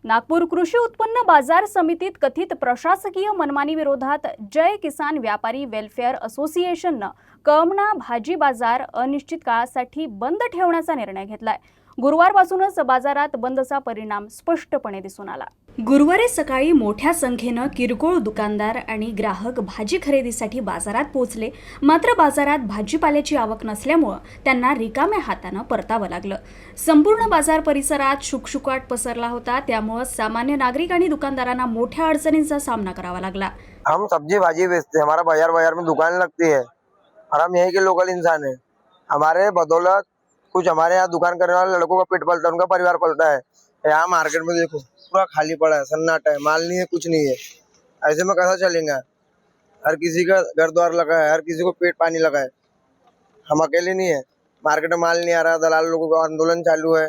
नागपूर कृषी उत्पन्न बाजार समितीत कथित प्रशासकीय मनमानी विरोधात जय किसान व्यापारी वेलफेअर असोसिएशननं कळमना भाजी बाजार अनिश्चित काळासाठी बंद ठेवण्याचा निर्णय घेतलाय। गुरुवारपासूनच बाजारात बंदचा परिणाम स्पष्टपणे दिसून आला। गुरुवारी सकाळी मोठ्या संख्येने किरकोळ दुकानदार आणि ग्राहक भाजी खरेदीसाठी बाजारात पोहोचले, मात्र बाजारात भाजीपाल्याची आवक नसल्यामुळे त्यांना रिकाम्या हाताने परतावं लागलं। संपूर्ण बाजार परिसरात शुकशुकाट पसरला होता, त्यामुळे सामान्य नागरिक आणि दुकानदारांना मोठ्या अडचणींचा सामना करावा लागला। हम सब्जी भाजी बेचते हैं, हमारा बाजार में दुकान लगती है और हम यहीं के लोकल इंसान हैं। हमारे बदौलत कुछ हमारे यहाँ दुकान करने वाले लड़कों का पेट पलता है, उनका परिवार पलता है। यहाँ मार्केट में देखो पूरा खाली पड़ा है, सन्नाटा है, माल नहीं है, कुछ नहीं है। ऐसे में कैसा चलेगा? हर किसी का घर द्वार लगा है, हर किसी को पेट पानी लगा है। हम अकेले नहीं है, मार्केट में माल नहीं आ रहा, दलाल लोगों का आंदोलन चालू है।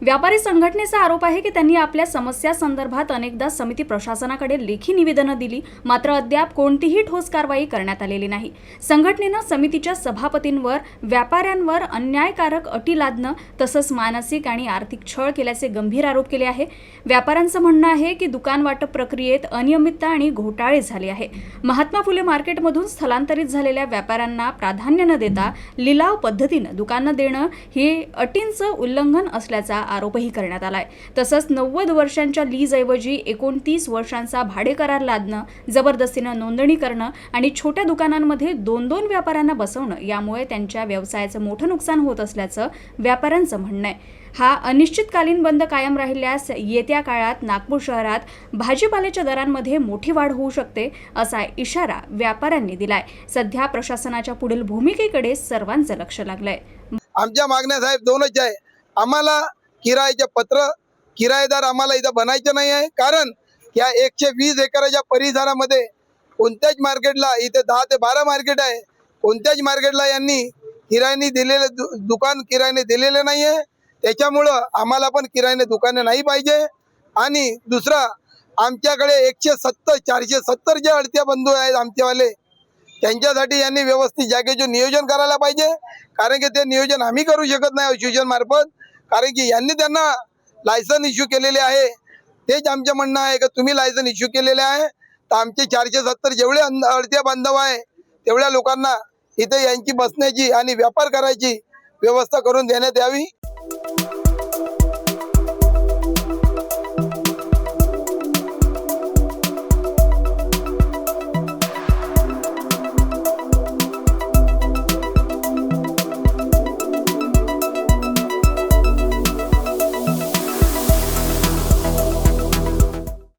व्यापारी संघटनेचा आरोप आहे की त्यांनी आपल्या समस्या संदर्भात अनेकदा समिती प्रशासनाकडे लेखी निवेदनं दिली, मात्र अद्याप कोणतीही ठोस कारवाई करण्यात आलेली नाही। संघटनेनं समितीच्या सभापतींवर व्यापाऱ्यांवर अन्यायकारक अटी लादणं तसंच मानसिक आणि आर्थिक छळ केल्याचे गंभीर आरोप केले आहे। व्यापाऱ्यांचं म्हणणं आहे की दुकान वाटप प्रक्रियेत अनियमितता आणि घोटाळे झाले आहे। महात्मा फुले मार्केटमधून स्थलांतरित झालेल्या व्यापाऱ्यांना प्राधान्य न देता लिलाव पद्धतीनं दुकानं देणं हे अटींचं उल्लंघन असल्याचा आरोपही करण्यात आलाय। तसंच 90 वर्षांच्या लीजऐवजी 29 वर्षांचा भाडे करार लादणं, जबरदस्तीनं नोंदणी करणं आणि छोट्या दुकानांमध्ये 2-2 व्यापाऱ्यांना बसवणं यामुळे त्यांच्या व्यवसायाचं मोठं नुकसान होत असल्याचं व्यापाऱ्यांचं म्हणणं आहे। हा अनिश्चितकालीन बंद कायम राहिल्यास येत्या काळात नागपूर शहरात भाजीपाल्याच्या दरांमध्ये मोठी वाढ होऊ शकते, असा इशारा व्यापाऱ्यांनी दिलाय। सध्या प्रशासनाच्या पुढील भूमिकेकडे सर्वांचं लक्ष लागलंय। आमच्या मागण्या साहेब दोनच आहे। आम्हाला किरायाचे पत्र किरायेदार आम्हाला इथं बनायचे नाही आहे, कारण या 120 एकराच्या परिसरामध्ये कोणत्याच मार्केटला इथे 10 ते 12 मार्केट आहे, कोणत्याच मार्केटला यांनी किरायाने दिलेले दुकान किरायाने दिलेले नाही आहे। त्याच्यामुळं आम्हाला पण किरायाने दुकाने नाही पाहिजे। आणि दुसरा आमच्याकडे 170 470 जे अडत्या बंधू आहेत आमचेवाले, त्यांच्यासाठी यांनी व्यवस्थित जागेचे नियोजन करायला पाहिजे, कारण की ते नियोजन आम्ही करू शकत नाही असोसिएशन मार्फत, कारण की यांनी त्यांना लायसन इश्यू केलेले आहे। तेच आमचं म्हणणं आहे की तुम्ही लायसन इश्यू केलेले आहे तर आमचे 470 जेवढे अडत्या बांधव आहे तेवढ्या लोकांना इथे यांची बसण्याची आणि व्यापार करायची व्यवस्था करून देण्यात यावी।